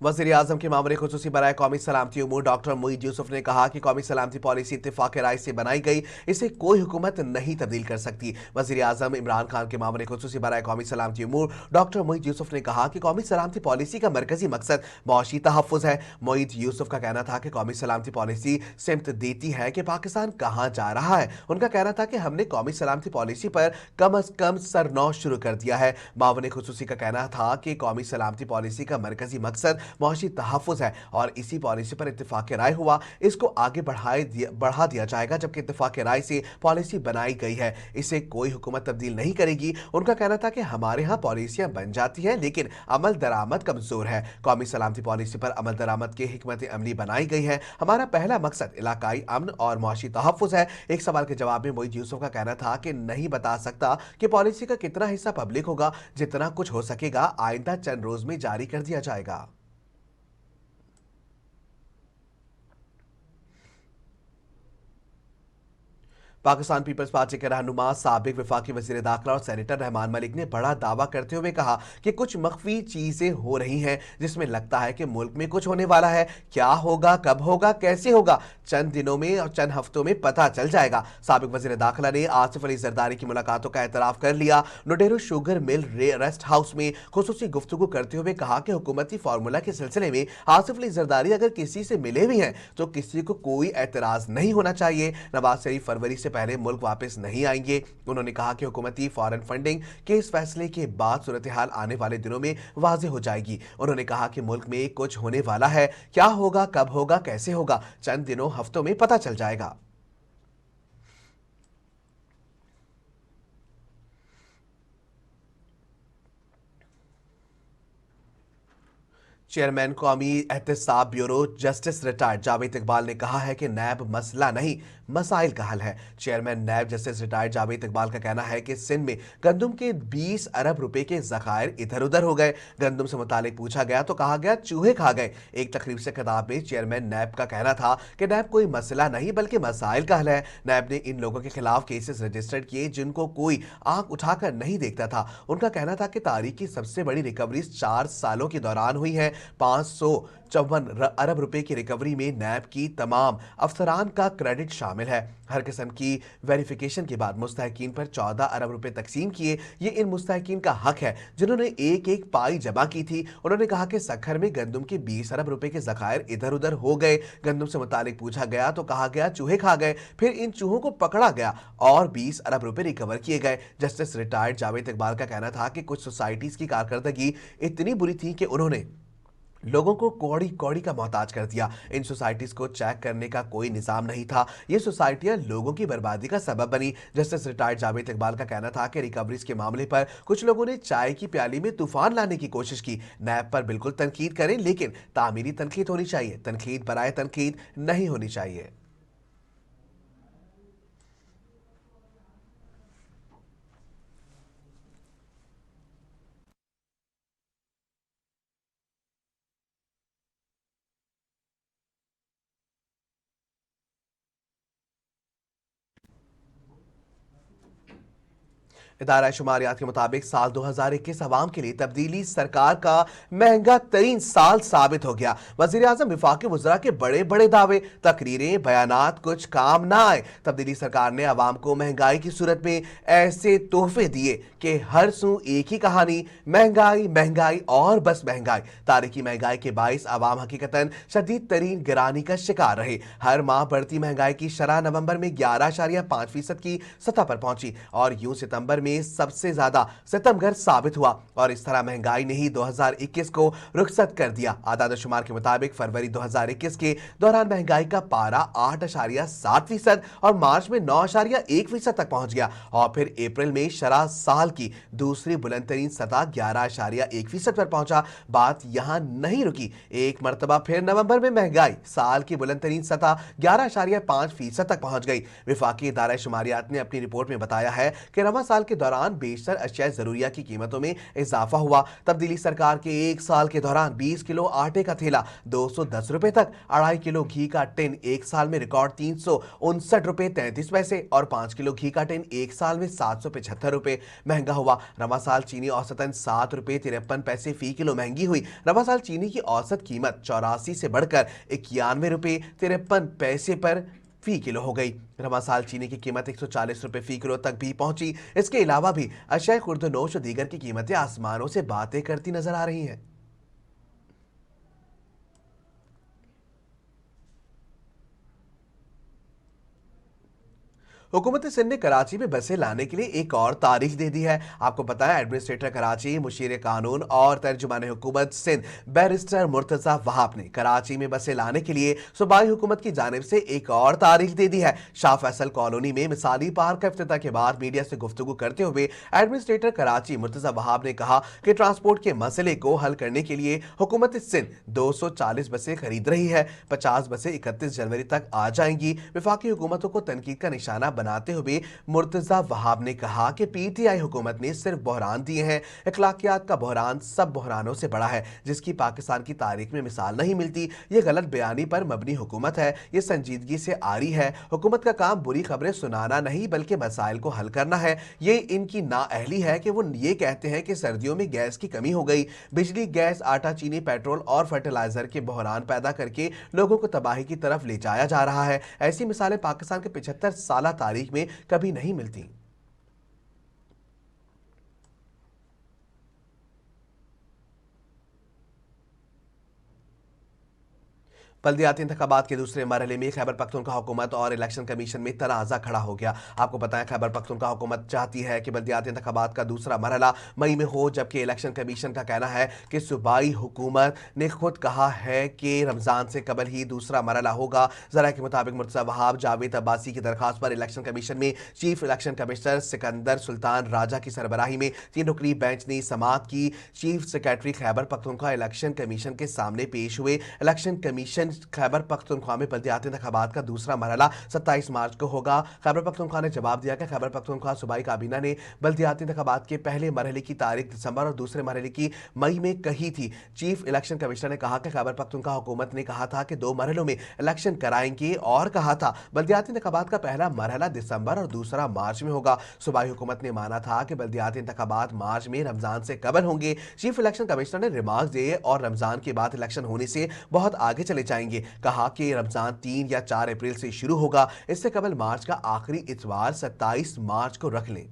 वज़ीर-ए-आज़म के मामले खुसूसी बराए कौमी सलामती उमूर डॉक्टर मोईद यूसुफ ने कहा कि कौमी सलामती पॉलिसी इत्तेफाक राय से बनाई गई, इसे कोई हुकूमत नहीं तब्दील कर सकती। वज़ीर-ए-आज़म इमरान खान के मामले खुसूसी बराए कौमी सलामती उमूर डॉक्टर मोईद यूसुफ ने कहा कि कौमी सलामती पॉलिसी का मरकजी मकसद मौशी तहफ़्फ़ुज़ है। मोईद यूसुफ का कहना था कि कौमी सलामती पॉलिसी सिमत देती है कि पाकिस्तान कहाँ जा रहा है। उनका कहना था कि हमने कौमी सलामती पॉलिसी पर कम अज कम सरनौ शुरू कर दिया है। मामले खुसूसी का कहना था कि कौमी सलामती पॉलिसी का मरकजी मकसद मौशी तहफ़्फ़ुज़ है और इसी पॉलिसी पर इत्तेफाक राय हुआ, इसको आगे बढ़ा दिया जाएगा। जबकि इत्तेफाक राय से पॉलिसी बनाई गई है, इसे कोई हुकूमत तब्दील नहीं करेगी। उनका कहना था कि हमारे यहाँ पॉलिसियां बन जाती हैं लेकिन अमल दरामद कमजोर है। कौमी सलामती पॉलिसी पर अमल दरामद की हिकमत अमली बनाई गई है। हमारा पहला मकसद इलाकाई अमन और मौशी तहफ़्फ़ुज़ है। एक सवाल के जवाब में मोईद यूसुफ का कहना था कि नहीं बता सकता कि पॉलिसी का कितना हिस्सा पब्लिक होगा, जितना कुछ हो सकेगा आइंदा चंद रोज में जारी कर दिया जाएगा। पाकिस्तान पीपल्स पार्टी के रहनुमा साबिक वफाकी वज़ीर दाखिला और सेनेटर रहमान मलिक ने बड़ा दावा करते हुए कहा कि कुछ मख्फी चीजें हो रही हैं जिसमें लगता है कि मुल्क में कुछ होने वाला है। क्या होगा, कब होगा, कैसे होगा, चंद दिनों में और चंद हफ्तों में पता चल जाएगा। साबिक वज़ीर दाखिला ने आसिफ अली जरदारी की मुलाकातों का एतराफ कर लिया। Nodero sugar mill rest house में खुसूसी गुफ्तगू करते हुए कहा कि हुकूमती फार्मूला के सिलसिले में आसिफ अली जरदारी अगर किसी से मिले भी हैं तो किसी को कोई एतराज नहीं होना चाहिए। नवाज शरीफ फरवरी से पहले मुल्क वापस नहीं आएंगे। उन्होंने कहा कि हुकूमती फॉरेन फंडिंग के इस फैसले के बाद सूरत हाल आने वाले दिनों में वाज़ेह हो जाएगी। उन्होंने कहा कि मुल्क में कुछ होने वाला है, क्या होगा, कब होगा, कैसे होगा, चंद दिनों हफ्तों में पता चल जाएगा। Chairman Qaumi Ehtesab bureau justice retired Javed Iqbal ने कहा है कि नैब मसला नहीं, मसाइल का हल है। Chairman NAB justice retired Javed Iqbal का कहना है कि सिंध में गंदुम के 20 अरब रुपए के जखायर इधर उधर हो गए। गंदुम से मुतालिक पूछा गया तो कहा गया चूहे खा गए। एक तकरीब से खिताब में चेयरमैन नैब का कहना था कि नैब कोई मसला नहीं बल्कि मसाइल का हल है। नैब ने इन लोगों के खिलाफ केसेस रजिस्टर्ड किए जिनको कोई आंख उठाकर नहीं देखता था। उनका कहना था कि तारीख की सबसे बड़ी रिकवरी 4 सालों के दौरान हुई है। 554 अरब रुपए की रिकवरी में नैब की तमाम अफसरान का क्रेडिट शामिल है। हर किस्म की वेरिफिकेशन के बाद मुस्तहकीन पर 14 अरब रुपए तकसीम किए। ये इन मुस्तहकीन का हक है जिन्होंने एक एक पाई जमा की थी। उन्होंने कहा कि सखर में गंदुम के 20 अरब रुपए के जखायर इधर उधर हो गए। गंदुम से मुतालिक पूछा गया तो कहा गया चूहे खा गए। फिर इन चूहों को पकड़ा गया और 20 अरब रुपए रिकवर किए गए। जस्टिस रिटायर्ड जावेद इकबाल का कहना था कि कुछ सोसाइटीज की कारकर्दगी इतनी बुरी थी कि उन्होंने लोगों को कौड़ी कौड़ी का मोहताज कर दिया। इन सोसाइटीज को चेक करने का कोई निजाम नहीं था। ये सोसाइटियां लोगों की बर्बादी का सबब बनी। जस्टिस रिटायर्ड जावेद इकबाल का कहना था कि रिकवरीज के मामले पर कुछ लोगों ने चाय की प्याली में तूफान लाने की कोशिश की। नैब पर बिल्कुल तनकीद करें लेकिन तामीरी तनकीद होनी चाहिए, तनकीद बराए तनकीद नहीं होनी चाहिए। इदारा शुमारियात के मुताबिक साल 2021 अवाम के लिए तब्दीली सरकार का महंगा तरीन साल साबित हो गया। वजीर आजम विफाकी वज़रा के बड़े बड़े दावे, तकरीरें, बयानात कुछ काम ना आए। तब्दीली सरकार ने अवाम को महंगाई की सूरत में ऐसे तोहफे दिए कि हर सू एक ही कहानी, महंगाई महंगाई और बस महंगाई। तारीखी महंगाई के बाइस अवाम हकीकतन शदीद तरीन गिरानी का शिकार रहे। हर माह बढ़ती महंगाई की शरह नवंबर में 11.5% की सतह पर पहुंची और यूं सितंबर में सबसे ज्यादा सितमगर साबित हुआ और इस तरह महंगाई ने ही 2021 को रुखसत कर दिया। आदाद-ओ-शुमार के मुताबिक फरवरी 2021 के दौरान महंगाई का पारा 8.7% और मार्च में 9.1% तक पहुंच गया और फिर अप्रैल में शरह साल की दूसरी बुलंद तरीन सतह 11.1% पर पहुंचा। बात यहां नहीं रुकी, एक मरतबा फिर नवंबर में महंगाई साल की बुलंद तरीन सतह 11.5% तक पहुंच गई। विफाकी इदारा शुमारियात ने अपनी रिपोर्ट में बताया है कि रवा साल के दौरान बेशतर अशिया जरूरिया की कीमतों में इजाफा हुआ। तब दिल्ली सरकार के एक साल के दौरान 20 किलो आटे का थैला 210 रुपए तक, 2.5 किलो घी का टिन एक साल में रिकॉर्ड 359 रुपए 33 पैसे और 5 किलो घी का टिन एक साल में 775 रुपए महंगा हुआ। रवा साल चीनी औसतन 7 रुपए 53 पैसे फी किलो महंगी हुई। रवा साल चीनी की औसत कीमत 84 से बढ़कर 91 रुपए 53 पैसे पर फी किलो हो गई। रवा साल चीनी की कीमत 140 रुपए फी किलो तक भी पहुंची। इसके अलावा भी अशिया खुर्दनोश और दीगर की कीमतें आसमानों से बातें करती नजर आ रही हैं। हुकूमत सिंध ने कराची में बसें लाने के लिए एक और तारीख दे दी है। आपको पता है, एडमिनिस्ट्रेटर कराची, मुशीर कानून और तर्जुमान हुकूमत सिंध बैरिस्टर मुर्तजा वहाब ने कराची में बसें लाने के लिए सूबाई हुकूमत की जानिब से एक और तारीख दे दी है। शाह फैसल कॉलोनी में मिसाली पार्क का इफ्तिताह के बाद मीडिया से गुफ्तगू करते हुए एडमिनिस्ट्रेटर कराची मुर्तजा वहाब ने कहा कि ट्रांसपोर्ट के मसले को हल करने के लिए हुकूमत सिंध 240 बसें खरीद रही है। 50 बसें 31 जनवरी तक आ जाएंगी। विफाकी हुकूमतों को तनकीद का निशाना बनाते हुए मुर्तजा वहाब ने कहा कि पीटीआई हुकूमत ने सिर्फ बहरान दिए हैं। अखलाकियात का बहरान सब बहरानों से बड़ा है, जिसकी पाकिस्तान की तारीख में मिसाल नहीं मिलती। ये गलत बयानी पर मबनी हुकूमत है, ये संजीदगी से आरी है। हुकूमत का काम बुरी खबरें सुनाना नहीं बल्कि मसाइल को हल करना है। ये इनकी नाअहली है कि वो ये कहते हैं कि सर्दियों में गैस की कमी हो गई। बिजली, गैस, आटा, चीनी, पेट्रोल और फर्टिलाइजर के बहरान पैदा करके लोगों को तबाही की तरफ ले जाया जा रहा है। ऐसी मिसालें पाकिस्तान के 75 साल तारीख में कभी नहीं मिलती। बल्दियाती इंतखाबात के दूसरे मरहले में खैबर पख्तूनख्वा हुकूमत और इलेक्शन कमीशन में तनाज़ा खड़ा हो गया। आपको पता है, खैबर पख्तूनख्वा हुकूमत चाहती है कि बल्दियाती इंतखाबात का दूसरा मरहला मई में हो, जबकि इलेक्शन कमीशन का कहना है कि सूबाई हुकूमत ने खुद कहा है कि रमज़ान से कबल ही दूसरा मरहला होगा। ज़रा के मुताबिक मुर्तज़ा वहाब जावेद अब्बासी की दरखास्त पर इलेक्शन कमीशन में chief election commissioner Sikandar Sultan Raja की सरबराही में 3 रुकनी बेंच ने समाअत की। Chief secretary Khyber Pakhtunkhwa election commission के सामने पेश हुए। इलेक्शन कमीशन खैबर पख्तूनख्वा में बल्दियाती इंतखाबात का दूसरा मरहला 27 मार्च को होगा। खैबर पख्तूनख्वा ने जवाब दिया कि खैबर पख्तूनख्वा सूबाई काबीना ने बल्दियाती इंतखाबात के पहले मरहले की तारीख दिसंबर और दूसरे मरहले की मई में कही थी। चीफ इलेक्शन कमिश्नर ने कहा कि खैबर पख्तूनख्वा हुकूमत ने कहा था कि 2 मरहलों में इलेक्शन कराएंगे और कहा था बल्दियाती इंतखाबात का पहला मरहला दिसंबर और दूसरा मार्च में होगा। सूबाई हुकूमत ने माना था कि बल्दियाती इंतखाबात मार्च में रमजान से कबल होंगे। चीफ इलेक्शन कमिश्नर ने रिमार्क दिए और रमजान के बाद इलेक्शन होने से बहुत आगे चले जाएंगे। कहा कि रमजान 3 या 4 अप्रैल से शुरू होगा। इससे कबल मार्च का आखिरी इतवार 27 मार्च को रख लें।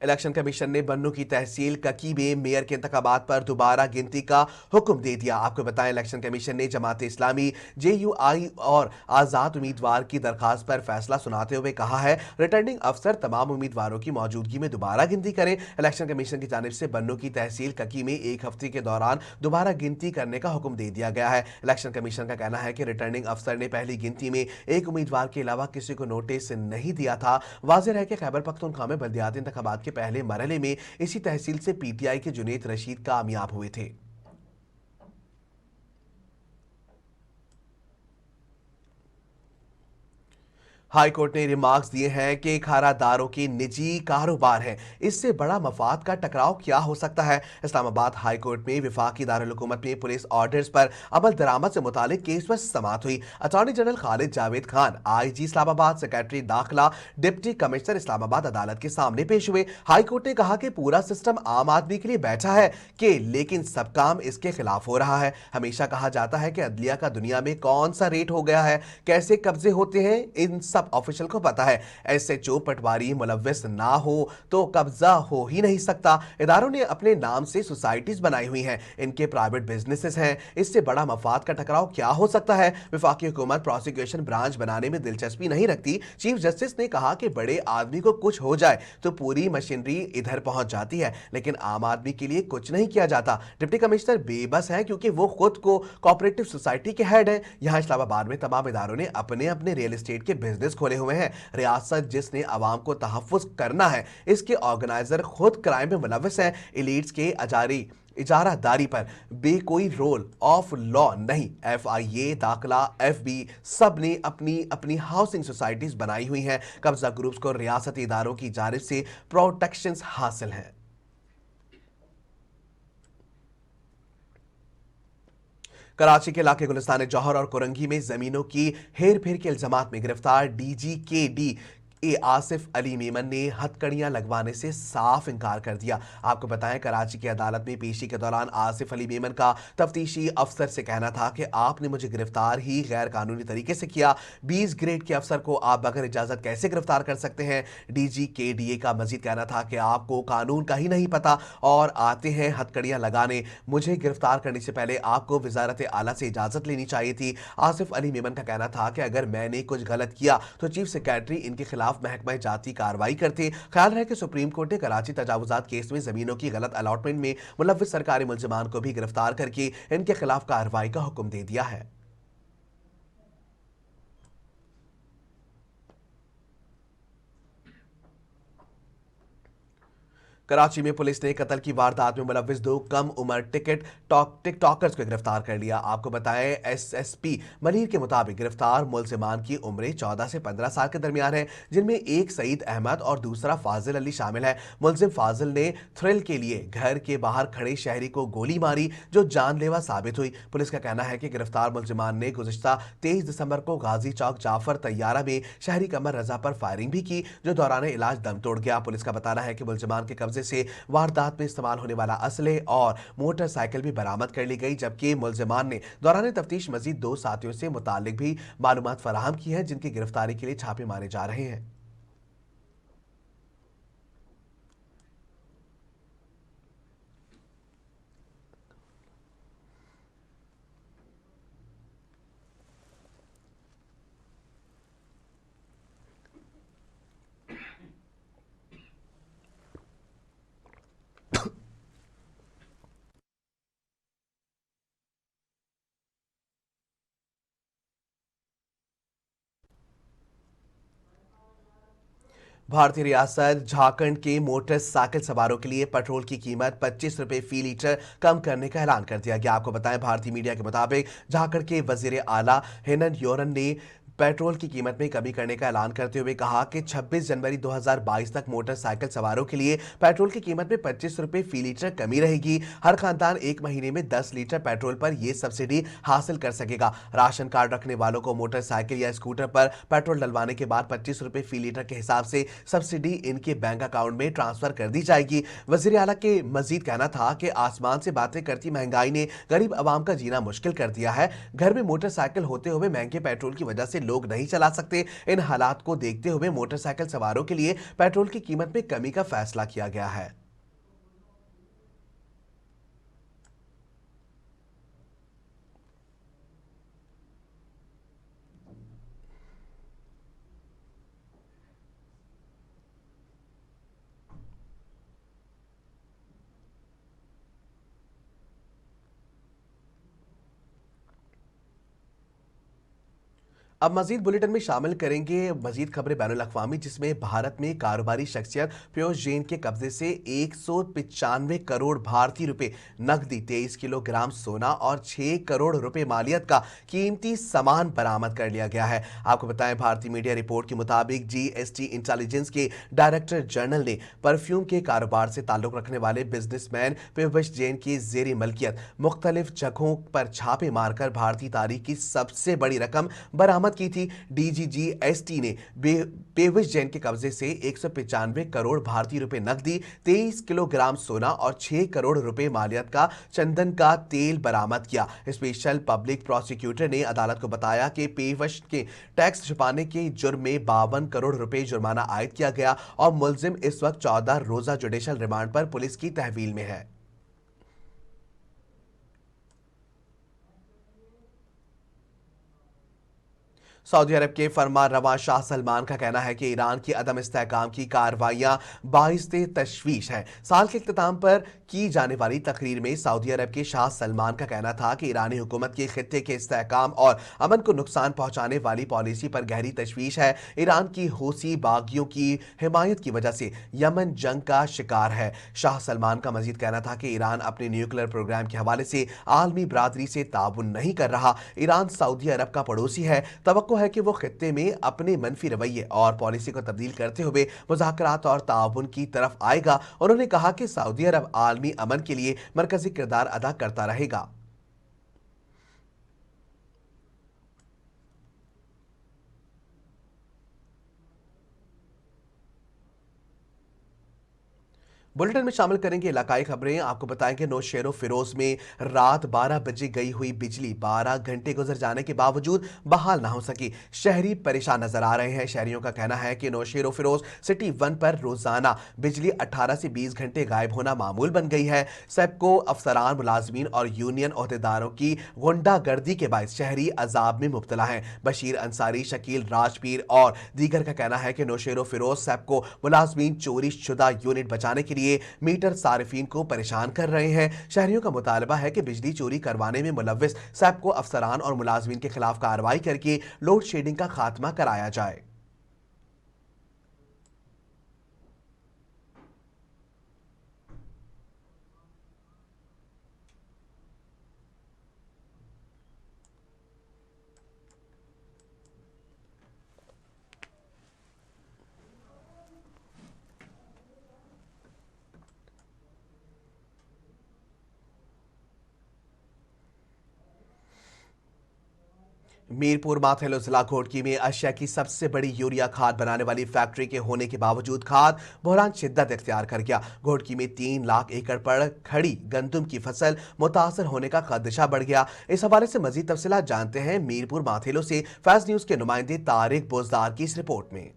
इलेक्शन कमीशन ने बन्नू की तहसील ककी में मेयर के इंतखाबात पर दोबारा गिनती का हुक्म दे दिया। आपको बताएं, इलेक्शन कमीशन ने जमात इस्लामी, JUI और आजाद उम्मीदवार की दरखास्त पर फैसला सुनाते हुए कहा है रिटर्निंग अफसर तमाम उम्मीदवारों की मौजूदगी में दोबारा गिनती करें। इलेक्शन कमीशन की जानिब से बन्नू की तहसील ककी में 1 हफ्ते के दौरान दोबारा गिनती करने का हुक्म दे दिया गया है। इलेक्शन कमीशन का कहना है कि रिटर्निंग अफसर ने पहली गिनती में एक उम्मीदवार के अलावा किसी को नोटिस नहीं दिया था। वाज़ेह है कि खैबर पख्तूनख्वा में बल्दियाती इंतखाबात के पहले मरहले में इसी तहसील से PTI के जुनैद रशीद कामयाब हुए थे। हाई कोर्ट ने रिमार्क्स दिए हैं कि खारादारों की निजी कारोबार है, इससे बड़ा मफाद का टकराव क्या हो सकता है। इस्लामाबाद हाई कोर्ट में विफाकी दारुल-हुकूमत में पुलिस ऑर्डर्स पर अमल दरामद से मुतालिक केस पर समाअत हुई। Attorney general Khalid Javed Khan, IG Islamabad, secretary दाखिला, डिप्टी कमिश्नर इस्लामाबाद अदालत के सामने पेश हुए। हाई कोर्ट ने कहा कि पूरा सिस्टम आम आदमी के लिए बैठा है कि लेकिन सब काम इसके खिलाफ हो रहा है। हमेशा कहा जाता है कि अदलिया का दुनिया में कौन सा रेट हो गया है, कैसे कब्जे होते हैं, इन सब ऑफिशियल को पता है। SHO पटवारी मुलव्विस ना हो तो कब्जा हो ही नहीं सकता। इदारों ने अपने नाम से सोसाइटीज बनाई हुई हैं, इनके प्राइवेट बिजनेसेस हैं, इससे बड़ा मफाद का टकराव क्या हो सकता है। विफाकी हुकूमत प्रोसिक्यूशन ब्रांच बनाने में दिलचस्पी नहीं रखती। चीफ जस्टिस ने कहा कि बड़े आदमी को कुछ हो जाए तो पूरी मशीनरी इधर पहुंच जाती है, लेकिन आम आदमी के लिए कुछ नहीं किया जाता। डिप्टी कमिश्नर बेबस है क्योंकि वो खुद को कोऑपरेटिव सोसाइटी के हेड है। यहां इस्लामाबाद में तमाम इदारों ने अपने अपने रियल एस्टेट के बिजनेस ऑफिस खोले हुए हैं। रियासत जिसने आवाम को तहफ्फुज करना है, इसके ऑर्गेनाइजर खुद क्राइम में मुलविस हैं। एलिट्स के इजारादारी पर कोई रोल ऑफ लॉ नहीं। FIA, दाखिला, FB सब ने अपनी अपनी हाउसिंग सोसाइटीज बनाई हुई हैं। कब्जा ग्रुप्स को रियासती इदारों की जानिब से प्रोटेक्शन हासिल है। कराची के इलाके गुलिस्तान जौहर और कुरंगी में जमीनों की हेर फेर के इल्जामात में गिरफ्तार DGKD आसिफ अली मेमन ने हथकड़ियां लगवाने से साफ इनकार कर दिया। आपको बताएं, कराची की अदालत में पेशी के दौरान आसिफ अली मेमन का तफ्तीशी अफसर से कहना था कि आपने मुझे गिरफ्तार ही गैर कानूनी तरीके से किया। 20 ग्रेड के अफसर को आप बगैर इजाजत कैसे गिरफ्तार कर सकते हैं? DGKDA का मजीद कहना था कि आपको कानून का ही नहीं पता और आते हैं हथकड़ियां लगाने। मुझे गिरफ्तार करने से पहले आपको वजारत आला से इजाजत लेनी चाहिए थी। आसिफ अली मेमन का कहना था कि अगर मैंने कुछ गलत किया तो चीफ सेक्रेटरी इनके खिलाफ महकमा जाती कार्रवाई करते। ख्याल है कि सुप्रीम कोर्ट ने कराची तजावुजात केस में जमीनों की गलत अलॉटमेंट में मुलव्विस सरकारी मुल्जिमान को भी गिरफ्तार करके इनके खिलाफ कार्रवाई का हुक्म दे दिया है। कराची में पुलिस ने कत्ल की वारदात में मुलव्विस 2 कम उम्र टिकटॉकर्स को गिरफ्तार कर लिया। आपको बताएं, SSP मनीर के मुताबिक गिरफ्तार मुल्जिमान की उम्रें 14 से 15 साल के दरमियान है, जिनमें एक सईद अहमद और दूसरा फाजिल अली शामिल है। मुल्जिम फाजिल ने थ्रिल के लिए घर के बाहर खड़े शहरी को गोली मारी, जो जानलेवा साबित हुई। पुलिस का कहना है कि गिरफ्तार मुल्जिमान ने गुज़िश्ता 23 दिसंबर को गाजी चौक जाफर तैयारा में शहरी कमर रजा पर फायरिंग भी की, जो दौरान इलाज दम तोड़ गया। पुलिस का बताना है कि मुल्जिमान के से वारदात में इस्तेमाल होने वाला असले और मोटरसाइकिल भी बरामद कर ली गई, जबकि मुल्जिमान ने दौरान तफ्तीश मजीद 2 साथियों से मुतालिक भी मालूमात फराहम की है, जिनकी गिरफ्तारी के लिए छापे मारे जा रहे हैं। भारतीय रियासत झारखंड के मोटरसाइकिल सवारों के लिए पेट्रोल की कीमत 25 रुपए फी लीटर कम करने का ऐलान कर दिया गया। आपको बताएं, भारतीय मीडिया के मुताबिक झारखंड के वजीर आला हेमंत सोरेन ने पेट्रोल की कीमत में कमी करने का ऐलान करते हुए कहा कि 26 जनवरी 2022 तक मोटरसाइकिल सवारों के लिए पेट्रोल की कीमत में 25 रुपए फी लीटर कमी रहेगी। हर खानदान 1 महीने में 10 लीटर पेट्रोल पर यह सब्सिडी हासिल कर सकेगा। राशन कार्ड रखने वालों को मोटरसाइकिल या स्कूटर पर पेट्रोल डलवाने के बाद 25 रुपए फी लीटर के हिसाब से सब्सिडी इनके बैंक अकाउंट में ट्रांसफर कर दी जाएगी। वजीर आला के मजीद कहना था कि आसमान से बातें करती महंगाई ने गरीब आवाम का जीना मुश्किल कर दिया है। घर में मोटरसाइकिल होते हुए महंगे पेट्रोल की वजह से लोग नहीं चला सकते। इन हालात को देखते हुए मोटरसाइकिल सवारों के लिए पेट्रोल की कीमत में कमी का फैसला किया गया है। अब मजीद बुलेटिन में शामिल करेंगे मजीद खबरें बैनुल अक़वामी, जिसमें भारत में कारोबारी शख्सियत पीयूष जैन के कब्जे से 195 करोड़ भारतीय रुपए नकदी, 23 किलोग्राम सोना और 6 करोड़ रुपए मालियत का कीमती सामान बरामद कर लिया गया है। आपको बताएं, भारतीय मीडिया रिपोर्ट के मुताबिक GST इंटेलिजेंस के डायरेक्टर जनरल ने परफ्यूम के कारोबार से ताल्लुक रखने वाले बिजनेसमैन पीयूष जैन की जेरी मलकियत मुख्तलिफ जगहों पर छापे मारकर भारतीय तारीख की सबसे बड़ी रकम बरामद की थी। DGGST ने पीयूष जैन के कब्जे से 195 करोड़ भारतीय रुपए नकदी, 23 किलोग्राम सोना और 6 करोड़ रुपए मालियत का चंदन का तेल बरामद किया। स्पेशल पब्लिक प्रोसिक्यूटर ने अदालत को बताया कि पीयूष के टैक्स छुपाने के जुर्म में 52 करोड़ रुपए जुर्माना आयद किया गया और मुलजिम इस वक्त 14 रोजा जुडिशल रिमांड पर पुलिस की तहवील में है। सऊदी अरब के फरमानरवा शाह सलमान का कहना है कि ईरान की अदम इस्तेहकाम की कार्रवाइयां बाइस्ते तशवीश हैं। साल के इख्तिताम पर की जाने वाली तकरीर में सऊदी अरब के शाह सलमान का कहना था कि ईरानी हुकूमत की खित्ते के इस्तेहकाम और अमन को नुकसान पहुंचाने वाली पॉलिसी पर गहरी तशवीश है। ईरान की हूसी बागियों की हिमायत की वजह से यमन जंग का शिकार है। शाह सलमान का मजीद कहना था कि ईरान अपने न्यूक्लियर प्रोग्राम के हवाले से आलमी बरादरी से ताउन नहीं कर रहा। ईरान सऊदी अरब का पड़ोसी है। तवक्को है कि वो खित्ते में अपने मनफी रवैये और पॉलिसी को तब्दील करते हुए मुज़ाकरात और ताउन की तरफ आएगा। उन्होंने कहा कि सऊदी अरब आलमी अमन के लिए मरकजी किरदार अदा करता रहेगा। बुलेटिन में शामिल करेंगे इलाकाई खबरें। आपको बताएं कि नौशेरो फिरोज में रात 12 बजे गई हुई बिजली 12 घंटे गुजर जाने के बावजूद बहाल ना हो सकी। शहरी परेशान नजर आ रहे हैं। शहरियों का कहना है कि नौशेरो फिरोज सिटी 1 पर रोजाना बिजली 18 से 20 घंटे गायब होना मामूल बन गई है। सेप्को अफसरान, मुलाजमीन और यूनियन अहदेदारों की गुंडागर्दी के बायस शहरी अजाब में मुब्तला है। बशीर अंसारी, शकील राजपीर और दीगर का कहना है कि नौशेरो फिरोज सेप्को मुलाजमीन चोरी शुदा यूनिट बचाने के लिए मीटर सारिफीन को परेशान कर रहे हैं। शहरियों का मुतालबा है कि बिजली चोरी करवाने में मुलव्विस सेप्को अफसरान और मुलाजमीन के खिलाफ कार्रवाई करके लोड शेडिंग का खात्मा कराया जाए। मीरपुर माथेलो जिला घोटकी में एशिया की सबसे बड़ी यूरिया खाद बनाने वाली फैक्ट्री के होने के बावजूद खाद बहरान शिद्दत इख्तियार कर गया। घोटकी में 3 लाख एकड़ पर खड़ी गंदम की फसल मुतासर होने का खदशा बढ़ गया। इस हवाले से मजीद तफसीलात जानते हैं मीरपुर माथेलो से फैज न्यूज के नुमाइंदे तारिक बोजदार की इस रिपोर्ट में।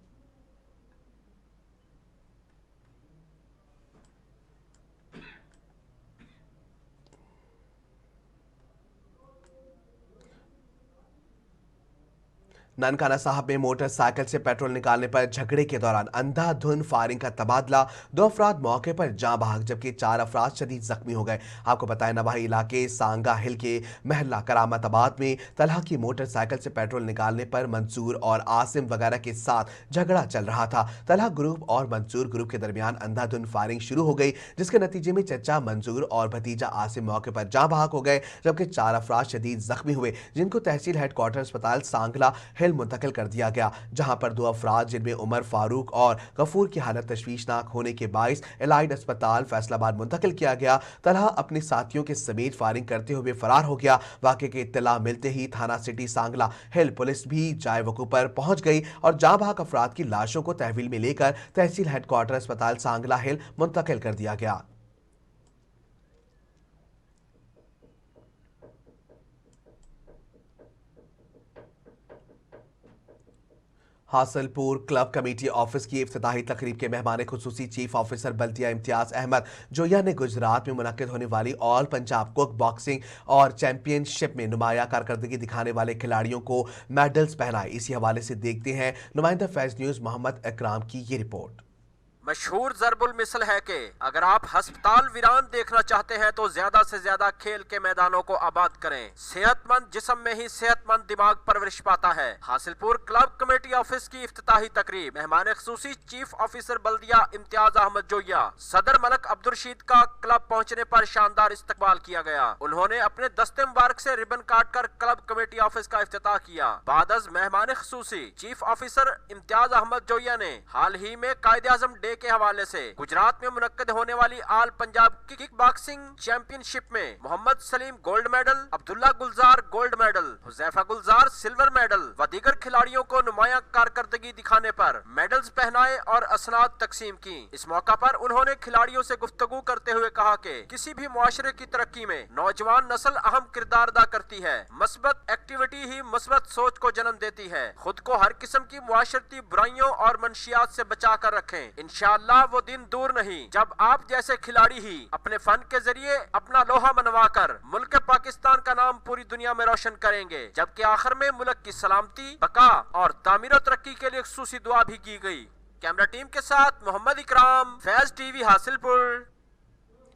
ननकाना साहब में मोटरसाइकिल से पेट्रोल निकालने पर झगड़े के दौरान अंधाधुंध फायरिंग का तबादला। 2 अफराद मौके पर जाँ बहक जबकि 4 अफराद शदीद जख्मी हो गए। आपको बताएं नवाही इलाके सांगा हिल के महल्ला करामताबाद में तलहा की मोटरसाइकिल से पेट्रोल निकालने पर मंसूर और आसिम वगैरह के साथ झगड़ा चल रहा था। तलहा ग्रुप और मंसूर ग्रुप के दरमियान अंधाधुंध फायरिंग शुरू हो गई, जिसके नतीजे में चचा मंसूर और भतीजा आसिम मौके पर जाँ बहक हो गए जबकि 4 अफराद शदीद जख्मी हुए, जिनको तहसील हेडक्वार्टर अस्पताल सांगला मुंतकिल कर दिया गया, जहां पर 2 अफराद जिनमें उमर फारूक और गफूर की हालत तशवीशनाक होने के बायस एलाइड अस्पताल फैसलाबाद मुंतकिल किया गया। तलहा अपने साथियों के समेत फायरिंग करते हुए फरार हो गया। वाकये की इत्तला मिलते ही थाना सिटी सांगला हिल पुलिस भी जाए वकू पर पहुंच गई और जाँ बहक अफराद की लाशों को तहवील में लेकर तहसील हेडक्वार्टर अस्पताल सांगला हिल मुंतकिल कर दिया गया। हासिलपुर क्लब कमेटी ऑफिस की इफ्तिताही तकरीब के मेहमान खुसूसी चीफ ऑफिसर बल्दिया इम्तियाज अहमद जोया ने गुजरात में मुनक्किद होने वाली ऑल पंजाब कुक बॉक्सिंग और चैंपियनशिप में नुमाया कारकर्दगी दिखाने वाले खिलाड़ियों को मेडल्स पहनाए। इसी हवाले से देखते हैं नुमाइंदा फैज न्यूज मोहम्मद इकराम की ये रिपोर्ट। मशहूर ज़रबुल मिसल है कि अगर आप अस्पताल वीरान देखना चाहते हैं तो ज्यादा से ज्यादा खेल के मैदानों को आबाद करें। सेहतमंद जिस्म में ही सेहतमंद दिमाग परवरिश पाता है। हासिलपुर क्लब कमेटी ऑफिस की इफ्तिताही तकरीब मेहमान खुसूसी चीफ ऑफिसर बल्दिया इम्तियाज अहमद जोया सदर मलक अब्दुलरशीद का क्लब पहुंचने पर शानदार इस्तकबाल किया गया। उन्होंने अपने दस्ते मुबारक से रिबन काट कर क्लब कमेटी ऑफिस का इफ्तिताह किया। बादज मेहमान खुसूसी चीफ ऑफिसर इम्तियाज अहमद जोया ने हाल ही में कायदे आजम डे के हवाले से गुजरात में मुनक्किद होने वाली all Punjab kick boxing championship में मोहम्मद सलीम गोल्ड मेडल, अब्दुल्ला गुलजार गोल्ड मेडल, हुजैफा गुलजार सिल्वर मेडल व दीगर खिलाड़ियों को नुमाया कारकर्दगी दिखाने पर मेडल्स पहनाए और असनाद तकसीम की। इस मौका पर उन्होंने खिलाड़ियों से गुफ्तगू करते हुए कहा कि किसी भी मुआशरे की तरक्की में नौजवान नस्ल अहम किरदार अदा करती है। मस्बत एक्टिविटी ही मस्बत सोच को जन्म देती है। खुद को हर किस्म की मुआशरती बुराइयों और मंशियात से बचा कर रखें। इंशाअल्लाह इंशाअल्लाह वो दिन दूर नहीं जब आप जैसे खिलाड़ी ही अपने फन के जरिए अपना लोहा मनवाकर मुल्क पाकिस्तान का नाम पूरी दुनिया में रोशन करेंगे, जबकि आखिर में मुल्क की सलामती, बका और तामीर तरक्की के लिए खुसूसी दुआ भी की गई। कैमरा टीम के साथ मोहम्मद इकराम, फैज टीवी हासिलपुर।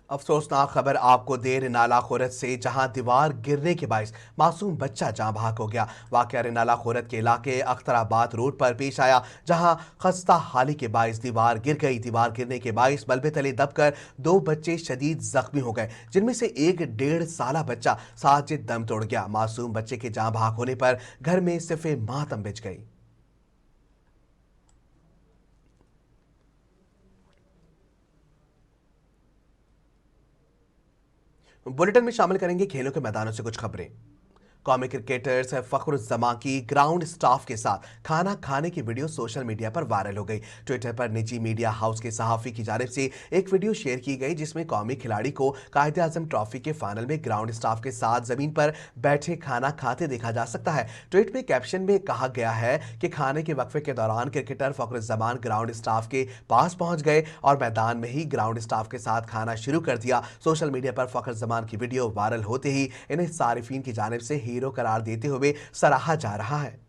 अफसोसनाक खबर आपको देर नाला खुरद से, जहां दीवार गिरने के बायस मासूम बच्चा जाँ भाग हो गया। वाकया नाला खुरद के इलाके अख्तराबाद रोड पर पेश आया, जहां खस्ता हाली के बायस दीवार गिर गई। दीवार गिरने के बायस मलबे तले दबकर 2 बच्चे शदीद जख्मी हो गए, जिनमें से एक 1.5 साला बच्चा साजिद दम तोड़ गया। मासूम बच्चे के जाँ भाग होने पर घर में सिफे मातम बिछ गई। बुलेटिन में शामिल करेंगे खेलों के मैदानों से कुछ खबरें। कौमी क्रिकेटर्स फखरुज्जमान की ग्राउंड स्टाफ के साथ खाना खाने की वीडियो सोशल मीडिया पर वायरल हो गई। ट्विटर पर निजी मीडिया हाउस के सहाफ़ी की जानिब से एक वीडियो शेयर की गई, जिसमें कौमी खिलाड़ी को कायदे-आज़म ट्रॉफी के फाइनल में ग्राउंड स्टाफ के साथ जमीन पर बैठे खाना खाते देखा जा सकता है। ट्वीट में कैप्शन में कहा गया है कि खाने के वक्फे के दौरान क्रिकेटर फखरुज्जमान ग्राउंड स्टाफ के पास पहुंच गए और मैदान में ही ग्राउंड स्टाफ के साथ खाना शुरू कर दिया। सोशल मीडिया पर फखरुज्जमान की वीडियो वायरल होते ही इन्हें सारिफीन की जानिब से हीरो करार देते हुए सराहा जा रहा है।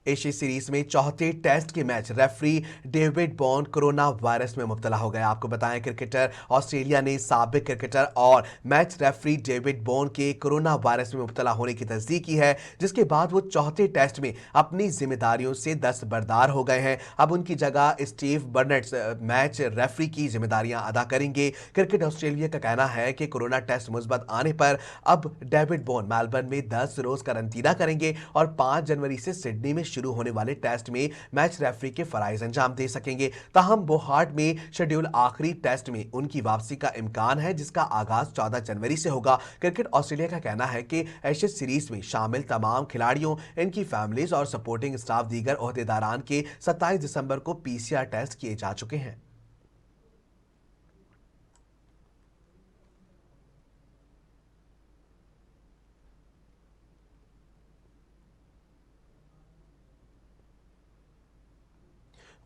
एशिया सीरीज में चौथे टेस्ट के match referee David born corona virus में मुब्तला हो गया। आपको बताएं, क्रिकेटर ऑस्ट्रेलिया ने साबिक क्रिकेटर और मैच रेफरी डेविड बॉर्न के कोरोना वायरस में मुब्तला होने की तस्दीक की है, जिसके बाद वो चौथे टेस्ट में अपनी जिम्मेदारियों से दस्तबरदार हो गए हैं। अब उनकी जगह स्टीव बर्नेट मैच रेफरी की जिम्मेदारियां अदा करेंगे। क्रिकेट ऑस्ट्रेलिया का कहना है कि कोरोना टेस्ट मुस्बत आने पर अब डेविड बॉर्न मेलबर्न में 10 रोज करंतना करेंगे और 5 जनवरी से सिडनी में शुरू होने वाले टेस्ट में मैच रेफरी के फराइज अंजाम दे सकेंगे। ताहम बोहार्ट में शेड्यूल आखिरी टेस्ट में उनकी वापसी का इम्कान है, जिसका आगाज 14 जनवरी से होगा। क्रिकेट ऑस्ट्रेलिया का कहना है कि एशेज सीरीज में शामिल तमाम खिलाड़ियों, इनकी फैमिलीज और सपोर्टिंग स्टाफ दीगर ओहदेदारान के 27 दिसंबर को पीसीआर टेस्ट किए जा चुके हैं।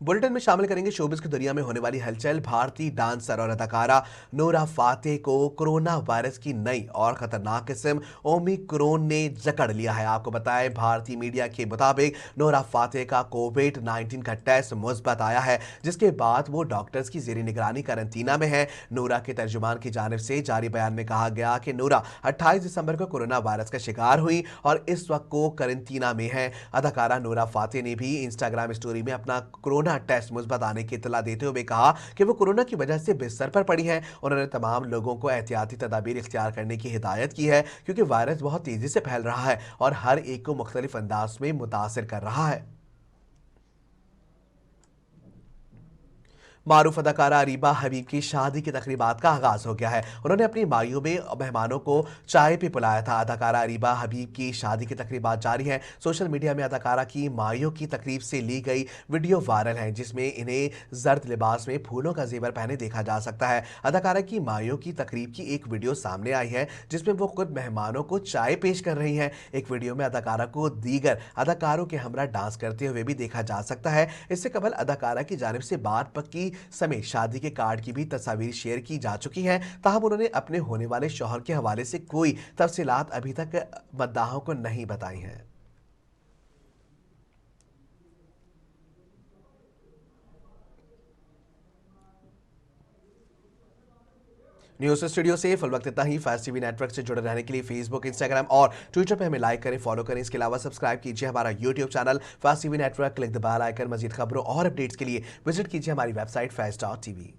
बुलेटिन में शामिल करेंगे शोबिस की दुनिया में होने वाली हलचल। भारतीय डांसर और अदाकारा नूरा फातेह को कोरोना वायरस की नई और खतरनाक किस्म ओमिक्रॉन ने जकड़ लिया है। आपको बताएं, भारतीय मीडिया के मुताबिक नूरा फातेह का कोविड-19 का टेस्ट मुस्बत आया है, जिसके बाद वो डॉक्टर्स की जेरी निगरानी करंतना में है। नूरा के तर्जुमान की जानिब से जारी बयान में कहा गया कि नूरा 28 दिसंबर को कोरोना वायरस का शिकार हुई और इस वक्त को करंतना में है। अदाकारा नूरा फातेह ने भी इंस्टाग्राम स्टोरी में अपना कोरोना टेस्ट मुस्बत आने की इत्तला देते हुए कहा कि वो कोरोना की वजह से बिस्तर पर पड़ी है। उन्होंने तमाम लोगों को एहतियाती तदाबीर इख्तियार करने की हिदायत की है, क्योंकि वायरस बहुत तेजी से फैल रहा है और हर एक को मुख्तलिफ अंदाज में मुतासिर कर रहा है। मारूफ अदाकारा अरीबा हबीब की शादी की तकरीबात का आगाज हो गया है। उन्होंने अपनी मायू में मेहमानों को चाय पे पिलाया था। अदाकारा अरीबा हबीब की शादी की तकरीबात जारी हैं। सोशल मीडिया में अदाकारा की मायू की तकरीब से ली गई वीडियो वायरल है, जिसमें इन्हें जर्द लिबास में फूलों का जेवर पहने देखा जा सकता है। अदाकारा की मायू की तकरीब की एक वीडियो सामने आई है, जिसमें वो खुद मेहमानों को चाय पेश कर रही हैं। एक वीडियो में अदाकारा को दीगर अदाकारों के हमरा डांस करते हुए भी देखा जा सकता है। इससे कबल अदाकारा की जानिब से बात पक्की समेत शादी के कार्ड की भी तस्वीर शेयर की जा चुकी हैं। ताहम उन्होंने अपने होने वाले शौहर के हवाले से कोई तफसीलात अभी तक मद्दाहों को नहीं बताई हैं। न्यूज़ स्टूडियो से फुल वक्त इतना ही। फैज टीवी नेटवर्क से जुड़े रहने के लिए फेसबुक, इंस्टाग्राम और ट्विटर पे हमें लाइक करें, फॉलो करें। इसके अलावा सब्सक्राइब कीजिए हमारा YouTube channel Faiz TV network, click the bell icon. मजीद खबरों और अपडेट्स के लिए विजिट कीजिए हमारी वेबसाइट faz.tv।